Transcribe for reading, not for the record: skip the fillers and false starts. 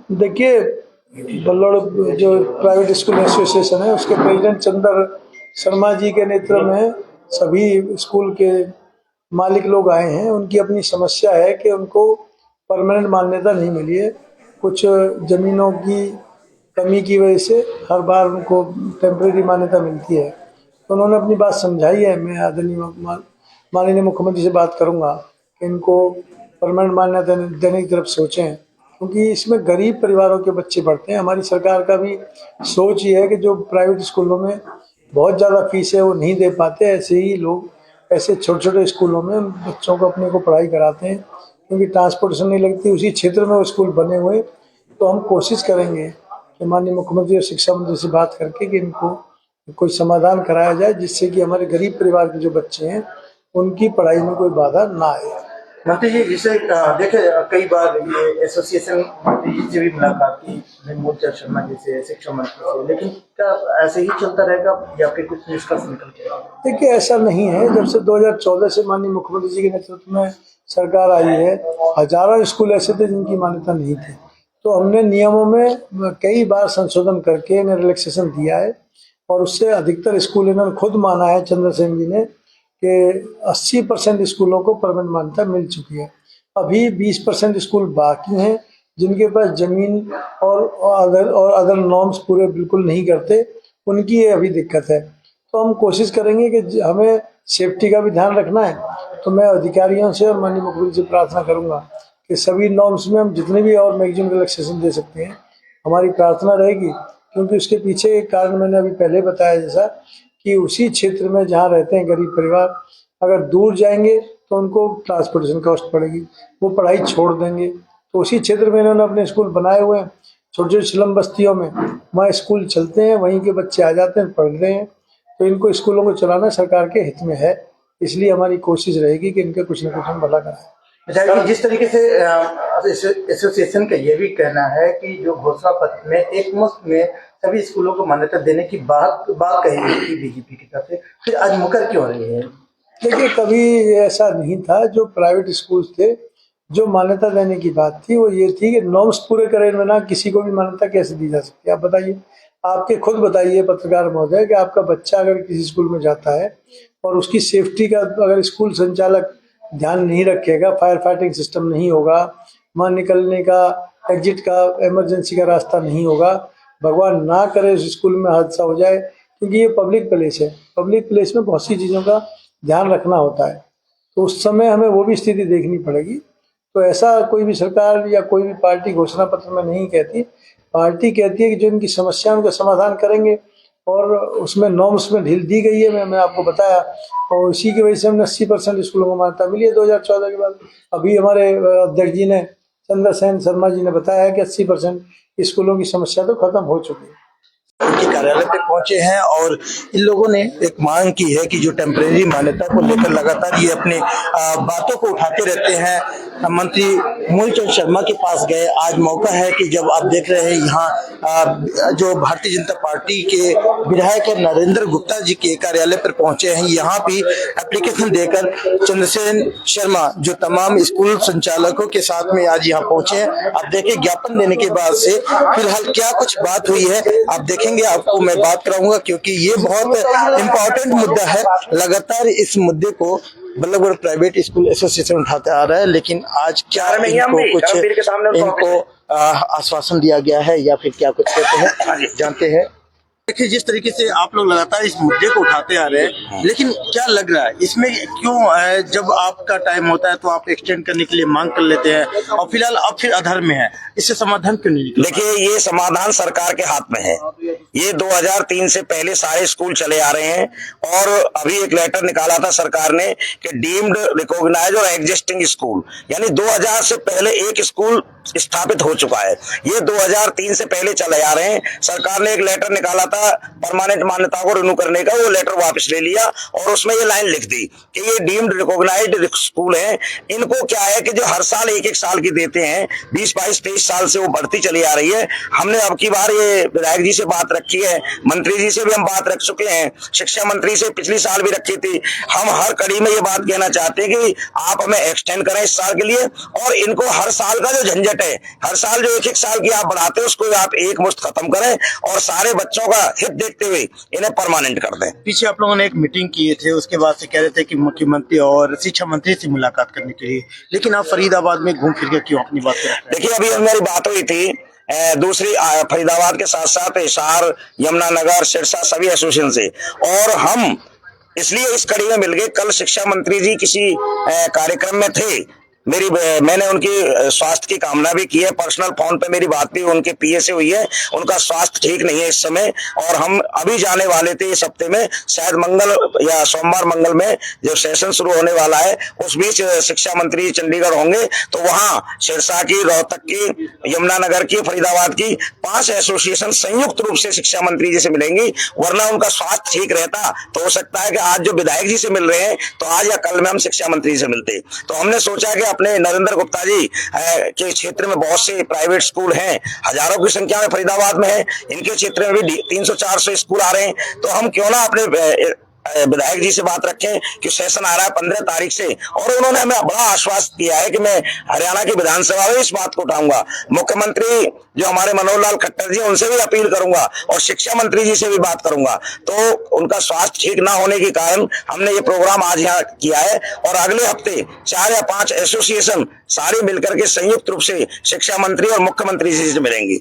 देखिए, बल्लौड़ जो private school association है उसके प्रेसिडेंट चंद्र शर्मा जी के नेतृत्व में सभी स्कूल के मालिक लोग आए हैं। उनकी अपनी समस्या है कि उनको परमानेंट मान्यता नहीं मिली है। कुछ ज़मीनों की कमी की वजह से हर बार उनको टेम्परेरी मान्यता मिलती है। तो उन्होंने अपनी बात समझाई है। मैं आदरणीय माननीय मुख्यमंत्री से बात करूंगा कि इनको परमानेंट मान्यता देने की तरफ सोचें, क्योंकि इसमें गरीब परिवारों के बच्चे पढ़ते हैं। हमारी सरकार का भी सोच ये है कि जो प्राइवेट स्कूलों में बहुत ज़्यादा फीस है वो नहीं दे पाते, ऐसे ही लोग ऐसे छोटे छोटे स्कूलों में बच्चों को अपने को पढ़ाई कराते हैं, क्योंकि ट्रांसपोर्टेशन नहीं लगती, उसी क्षेत्र में वो स्कूल बने हुए। तो हम कोशिश करेंगे कि माननीय मुख्यमंत्री और शिक्षा मंत्री से बात करके कि इनको कोई समाधान कराया जाए, जिससे कि हमारे गरीब परिवार के जो बच्चे हैं उनकी पढ़ाई में कोई बाधा ना आए। मंत्री जी, जिसे देखे कई बार ये एसोसिएशन मंत्री जी से भी मुलाकात की मूलचंद शर्मा जी से, शिक्षा मंत्री से, लेकिन क्या ऐसे ही चलता रहेगा या फिर कुछ निष्कर्ष निकल के? देखिए, ऐसा नहीं है। जब से 2014 से माननीय मुख्यमंत्री जी के नेतृत्व में सरकार आई है, हजारों स्कूल ऐसे थे जिनकी मान्यता नहीं थी। तो हमने नियमों में कई बार संशोधन करके इन्हें रिलैक्सेशन दिया है, और उससे अधिकतर स्कूल इन्होंने खुद माना है, चंद्रसेन जी ने, कि 80% स्कूलों को परमानेंट मान्यता मिल चुकी है। अभी 20% स्कूल बाकी हैं जिनके पास जमीन और अदर नॉर्म्स पूरे बिल्कुल नहीं करते, उनकी ये अभी दिक्कत है। तो हम कोशिश करेंगे कि हमें सेफ्टी का भी ध्यान रखना है। तो मैं अधिकारियों से और माननीय मुख्यमंत्री से प्रार्थना करूंगा कि सभी नॉर्म्स में हम जितने भी और मैक्सिमम रिलैक्सेशन दे सकते हैं, हमारी प्रार्थना रहेगी। क्योंकि उसके पीछे एक कारण मैंने अभी पहले बताया, जैसा कि उसी क्षेत्र में जहाँ रहते हैं गरीब परिवार, अगर दूर जाएंगे तो उनको ट्रांसपोर्टेशन कॉस्ट पड़ेगी, वो पढ़ाई छोड़ देंगे। तो उसी क्षेत्र में इन्होंने अपने स्कूल बनाए हुए हैं, छोटे छोटे स्लम बस्तियों में वहाँ स्कूल चलते हैं, वहीं के बच्चे आ जाते हैं, पढ़ रहे हैं। तो इनको स्कूलों को चलाना सरकार के हित में है, इसलिए हमारी कोशिश रहेगी कि इनका कुछ न कुछ हम भला कराएं। अच्छा, जिस तरीके से एसोसिएशन का ये भी कहना है कि जो घोषणा पत्र में एक मुश्त में सभी स्कूलों को मान्यता देने की बात कही गई थी बीजेपी की तरफ से, फिर आज मुकर क्यों रही है? देखिए, कभी ऐसा नहीं था। जो प्राइवेट स्कूल थे, जो मान्यता देने की बात थी वो ये थी कि नॉर्म्स पूरे करे बिना किसी को भी मान्यता कैसे दी जा सकती है। आप बताइए, आपके खुद बताइए पत्रकार महोदय, कि आपका बच्चा अगर किसी स्कूल में जाता है और उसकी सेफ्टी का अगर स्कूल संचालक ध्यान नहीं रखेगा, फायर फाइटिंग सिस्टम नहीं होगा, वहाँ निकलने का, एग्जिट का, इमरजेंसी का रास्ता नहीं होगा, भगवान ना करे उस स्कूल में हादसा हो जाए, क्योंकि ये पब्लिक प्लेस है। पब्लिक प्लेस में बहुत सी चीज़ों का ध्यान रखना होता है, तो उस समय हमें वो भी स्थिति देखनी पड़ेगी। तो ऐसा कोई भी सरकार या कोई भी पार्टी घोषणा पत्र में नहीं कहती। पार्टी कहती है कि जो इनकी समस्या उनका समाधान करेंगे, और उसमें नॉर्म्स में ढील दी गई है, मैंने आपको बताया। और इसी की वजह से हमने 80% स्कूलों को मान्यता मिली है 2014 के बाद। अभी हमारे अध्यक्ष जी ने, चंद्रसेन शर्मा जी ने बताया है कि 80% स्कूलों की समस्या तो खत्म हो चुकी है। उनके कार्यालय पे पहुंचे हैं और इन लोगों ने एक मांग की है कि जो टेम्परेरी मान्यता को लेकर लगातार ये अपने बातों को उठाते रहते हैं। मंत्री मूलचंद शर्मा के पास गए। आज मौका है कि जब आप देख रहे हैं यहाँ जो भारतीय जनता पार्टी के विधायक नरेंद्र गुप्ता जी के कार्यालय पर पहुंचे हैं, यहाँ भी एप्लीकेशन देकर चंद्रसेन शर्मा जो तमाम स्कूल संचालकों के साथ में आज यहाँ पहुंचे हैं। आप देखिए, ज्ञापन देने के बाद से फिलहाल क्या कुछ बात हुई है आप देखेंगे, आपको मैं बात कराऊंगा, क्योंकि ये बहुत इम्पोर्टेंट मुद्दा है। लगातार इस मुद्दे को बल्लभगढ़ प्राइवेट स्कूल एसोसिएशन उठाते आ रहा है, लेकिन आज क्या इनको आश्वासन दिया गया है या फिर क्या कुछ कहते हैं, जानते हैं। देखिए, जिस तरीके से आप लोग लगातार इस मुद्दे को उठाते आ रहे हैं, लेकिन क्या लग रहा है इसमें क्यों जब आपका टाइम होता है तो आप एक्सटेंड करने के लिए मांग कर लेते हैं, और फिलहाल अब फिर अधर में है, इससे समाधान क्यों नहीं? देखिए, ये समाधान सरकार के हाथ में है। ये 2003 से पहले सारे स्कूल चले आ रहे हैं, और अभी एक लेटर निकाला था सरकार ने कि डीम्ड, रिकॉग्नाइज और एग्जिस्टिंग स्कूल, यानी 2000 से पहले एक स्कूल स्थापित हो चुका है। ये 2003 से पहले चले आ रहे हैं। सरकार ने एक लेटर निकाला था परमानेंट मान्यता को रिन्यू करने का, वो लेटर वापस ले लिया और उसमें ये लाइन लिख दी कि ये डीम्ड रिकॉग्नाइज्ड स्कूल है। इनको क्या है कि जो हर साल एक एक साल की देते हैं, 20, 22, 23 साल से वो बढ़ती चली आ रही है। हमने अब की बार ये विधायक जी से बात रखी है, मंत्री जी से भी हम बात रख चुके हैं, शिक्षा मंत्री से पिछली साल भी रखी थी। हम हर कड़ी में ये बात कहना चाहते हैं कि आप हमें एक्सटेंड करें इस साल के लिए, और इनको हर साल का जो झंझट है, हर साल जो एक एक साल की आप बढ़ाते हैं उसको आप एक मुश्त खत्म करें और सारे बच्चों का हित देखते हुए इन्हें परमानेंट कर दें। पीछे आप लोगों ने एक मीटिंग किए थे, उसके बाद से कह रहे थे कि मुख्यमंत्री और शिक्षा मंत्री से मुलाकात करने के लिए, लेकिन आप फरीदाबाद में घूम फिर के क्यों अपनी बात कर रहे हैं? देखिए, अभी हमारी बात हुई थी दूसरी फरीदाबाद के साथ साथ हिसार, यमुनानगर, सिरसा सभी एसोसिएशन से, और हम इसलिए इस कड़ी में मिल गए। कल शिक्षा मंत्री जी किसी कार्यक्रम में थे, मैंने उनकी स्वास्थ्य की कामना भी की है, पर्सनल फोन पे मेरी बात भी उनके पीए से हुई है। उनका स्वास्थ्य ठीक नहीं है इस समय, और हम अभी जाने वाले थे इस हफ्ते में, शायद मंगल या सोमवार मंगल में जब सेशन शुरू होने वाला है, उस बीच शिक्षा मंत्री चंडीगढ़ होंगे, तो वहां सिरसा की, रोहतक की, यमुनानगर की, फरीदाबाद की 5 एसोसिएशन संयुक्त रूप से शिक्षा मंत्री जी से मिलेंगी। वरना उनका स्वास्थ्य ठीक रहता तो हो सकता है कि आज जो विधायक जी से मिल रहे हैं, तो आज या कल में हम शिक्षा मंत्री से मिलते। तो हमने सोचा कि अपने नरेंद्र गुप्ता जी के क्षेत्र में बहुत से प्राइवेट स्कूल हैं, हजारों की संख्या में फरीदाबाद में है, इनके क्षेत्र में भी 300-400 स्कूल आ रहे हैं, तो हम क्यों ना अपने विधायक जी से बात रखें कि सेशन आ रहा है 15 तारीख से, और उन्होंने हमें बड़ा आश्वासन दिया है कि मैं हरियाणा की विधानसभा में इस बात को उठाऊंगा। मुख्यमंत्री जो हमारे मनोहर लाल खट्टर जी, उनसे भी अपील करूंगा और शिक्षा मंत्री जी से भी बात करूंगा। तो उनका स्वास्थ्य ठीक ना होने के कारण हमने ये प्रोग्राम आज यहाँ किया है, और अगले हफ्ते 4 या 5 एसोसिएशन सारे मिलकर के संयुक्त रूप से शिक्षा मंत्री और मुख्यमंत्री जी से मिलेंगी।